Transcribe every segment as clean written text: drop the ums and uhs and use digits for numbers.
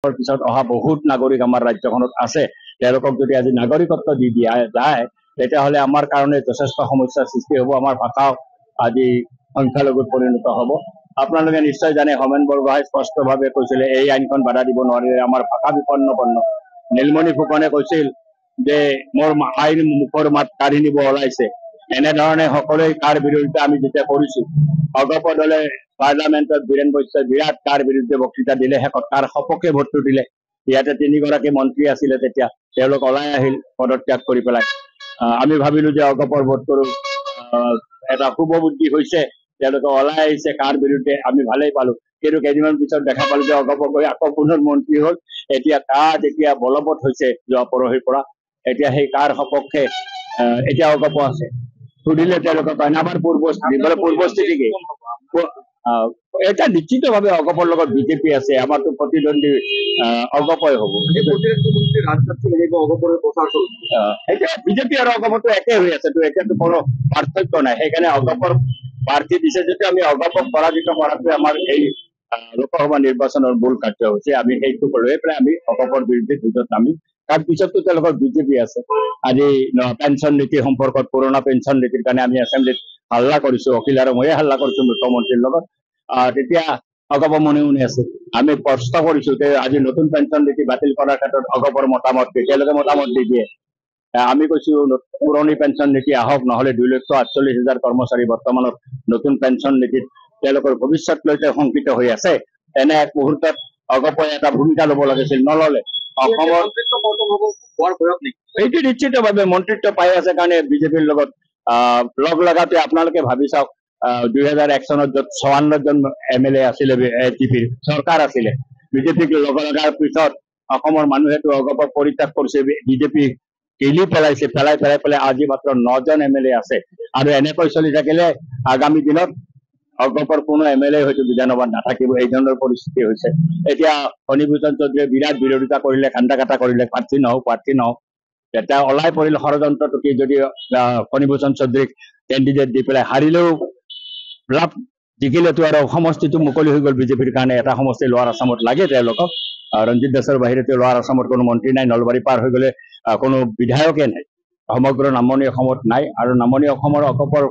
পিছত অহা বহুত নাগৰিক আমাৰ ৰাজ্যখনত আছে তেওঁলোকক যদি আজি নাগৰিকত্ব দি দিয়া যায় তেতিয়াহ'লে আমাৰ কাৰণে যথেষ্ট সমস্যাৰ সৃষ্টি হ'ব আমাৰ ভাষাও আজি সংখ্যালঘুত পৰিণত হ'ব আপোনালোকে নিশ্চয় জানে হোমেন বৰগোহাঁই স্পষ্টভাৱে কৈছিলে এই আইনখন বাধা দিব নোৱাৰিলে আমাৰ ভাষা বিপন্ন নীলমণি ফুকনে কৈছিল যে মোৰ আইন মুখৰ মাত কাঢ়ি নিব ওলাইছে এনেধৰণে সকলোৱে তাৰ বিৰোধিতা আমি যেতিয়া কৰিছো অগপ দলে পাৰ্লামেণ্টত বীৰেন বৈশ্যই বিৰাট তাৰ বিৰুদ্ধে বক্তৃতা দিলে শেষত তাৰ সপক্ষে ভোটটো দিলে ইয়াতে 3গৰাকী মন্ত্ৰী আছিলে তেতিয়া তেওঁলোক ওলাই আহিল পদত্যাগ কৰি পেলাই আমি ভাবিলো যে অগপৰ ভোটটো এটা শুভ বুদ্ধি হৈছে তেওঁলোকে ওলাই আহিছে কাৰ বিৰুদ্ধে আমি ভালেই পালো কিন্তু কেইদিনমান পিছত দেখা পালো যে অগপ গৈ আকৌ পুনৰ মন্ত্ৰী হ'ল এতিয়া কাজ এতিয়া বলবৎ হৈছে যোৱা পৰহিৰ পৰা এতিয়া সেই কাৰ সপক্ষে এতিয়া অগপ আছে সুধিলে তেওঁলোকে কয় আমাৰ পূৰ্বস্থিতি কি এটা নিশ্চিতভাৱে অগপৰ লগত বিজেপি আছে আমাৰতো প্ৰতিদ্বন্দ্বী অগপই হ'ব এতিয়া বিজেপি আৰু অগপতো একে হৈ আছে তো এতিয়াতো কোনো পাৰ্থক্য নাই সেইকাৰণে অগপৰ প্ৰাৰ্থী দিছে যদি আমি অগপক পৰাজিত কৰাটোৱে আমাৰ এই লোকসভা নিৰ্বাচনৰ মূল কাৰ্যসূচী আমি সেইটো লৈ পেলাই আমি অগপৰ বিৰুদ্ধে যুঁজত নামি তাৰ পিছতো তেওঁলোকৰ বিজেপি আছে আজি পেঞ্চন নীতি সম্পৰ্কত পুৰণা পেঞ্চন নীতিৰ কাৰণে আমি এছেম্বলিত হাল্লা কৰিছো অখিল আৰু ময়ে হাল্লা কৰিছো মুখ্যমন্ত্ৰীৰ লগত তেতিয়া অগপ মনে মনে আছে আমি প্ৰশ্ন কৰিছো যে আজি নতুন পেঞ্চন নীতি বাতিল কৰাৰ ক্ষেত্ৰত অগপৰ মতামত তেওঁলোকে মতামত দি দিয়ে আমি কৈছো পুৰণি পেঞ্চন নীতি আহক নহলে 2,48,000 কৰ্মচাৰী বৰ্তমানৰ নতুন পেঞ্চন নীতিত তেওঁলোকৰ ভৱিষ্যত লৈ শংকিত হৈ আছে এনে এক মুহূৰ্তত অগপই এটা ভূমিকা ল'ব লাগিছিল নললে অসমৰ এইটো নিশ্চিতভাৱে মন্ত্ৰিত্ব পাই আছে কাৰণে বিজেপিৰ লগত লগ লগাতে আপোনালোকে ভাবি চাওক 2001 চনত য'ত 54 জন MLA আছিলে এটিপিৰ চৰকাৰ আছিলে বিজেপিক লগ লগাৰ পিছত অসমৰ মানুহেতো অগপক পৰিত্যাগ কৰিছে বিজেপি গেলি পেলাইছে পেলাই আজি মাত্ৰ 9 জন MLA আছে আৰু এনেকৈ চলি থাকিলে আগামী দিনত অগপৰ কোনো MLA হয়তো বিধানসভাত নাথাকিব এই ধৰণৰ পৰিস্থিতি হৈছে এতিয়া ফণীভূষণ চৌধুৰীয়ে বিৰাট বিৰোধিতা কৰিলে কান্দা কাটা কৰিলে প্ৰাৰ্থী নহওক তেতিয়া ওলাই পৰিল ষড়যন্ত্ৰটো কি যদি ফণীভূষণ চৌধুৰীক কেণ্ডিডেট দি পেলাই হাৰিলেও লাভ জিকিলেতো আৰু সমষ্টিটো মুকলি হৈ গ'ল বিজেপিৰ কাৰণে এটা সমষ্টি লোৱাৰ আছামত লাগে তেওঁলোকক ৰঞ্জিত দাসৰ বাহিৰেতো লোৱাৰ আছামত কোনো মন্ত্ৰী নাই নলবাৰী পাৰ হৈ গ'লে কোনো বিধায়কে নাই সমগ্ৰ নামনি অসমত নাই আৰু নামনি অসমৰ অগপৰ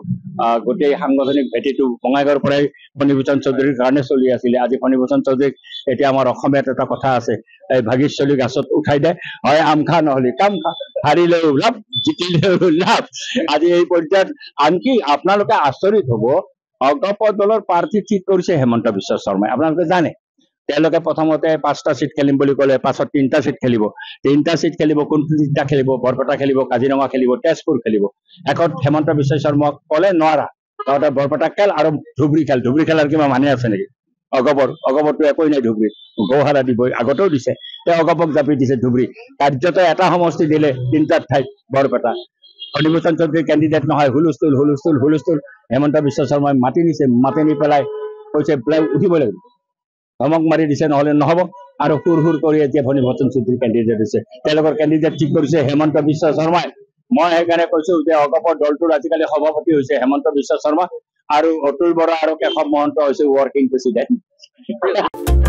গোটেই সাংগঠনিক ভেটিটো বঙাইগাঁৱৰ পৰাই ফণীভূষণ চৌধুৰীৰ কাৰণে চলি আছিলে আজি ফণীভূষণ চৌধুৰীক এতিয়া আমাৰ অসমীয়াত এটা কথা আছে এই ভাগীশ্বৰী গাছত উঠাই দে হয় আম খা নহ'লে কাম খা হাৰিলেও লাভ জিকিলেও লাভ আজি এই পৰ্যায়ত আনকি আপোনালোকে আচৰিত হ'ব অগপ দলৰ প্ৰাৰ্থী ঠিক কৰিছে হেমন্ত বিশ্ব শৰ্মাই আপোনালোকে জানে তেওঁলোকে প্ৰথমতে 5টা সিট খেলিম বুলি ক'লে পাছত 3টা সিট খেলিব 3টা সিট খেলিব কোনটো 3টা খেলিব বৰপেটা খেলিব কাজিৰঙা খেলিব তেজপুৰ খেলিব এখন হেমন্ত বিশ্ব শৰ্মাক ক'লে নোৱাৰা তহঁতে বৰপেটা খেল আৰু ধুবুৰী খেলাৰ কিবা মানে আছে নেকি অগপৰটো একোই নাই ধুবুৰীত গৌহাৰা দিবই আগতেও দিছে তেওঁ অগপক জাপি দিছে ধুবুৰী কাৰ্যত এটা সমষ্টি দিলে 3টাৰ ঠাইত বৰপেটা ফণীভূষণ চৌধুৰী কেণ্ডিডেট নহয় হুলস্থুল হেমন্ত বিশ্ব শৰ্মাই মাতি নি পেলাই কৈছে বোলে উঠিব লাগিব ধমক মাৰি দিছে নহ'লে নহ'ব আৰু সুৰ কৰি এতিয়া ফণীভূষণ চৌধুৰী কেণ্ডিডেট হৈছে তেওঁলোকৰ কেণ্ডিডেট ঠিক কৰিছে হেমন্ত বিশ্ব শৰ্মাই মই সেইকাৰণে কৈছো যে অগপৰ দলটোৰ আজিকালি সভাপতি হৈছে হেমন্ত বিশ্ব শৰ্মা আৰু অতুল বৰা আৰু কেশৱ মহন্ত হৈছে ৱৰ্কিং প্ৰেচিডেণ্ট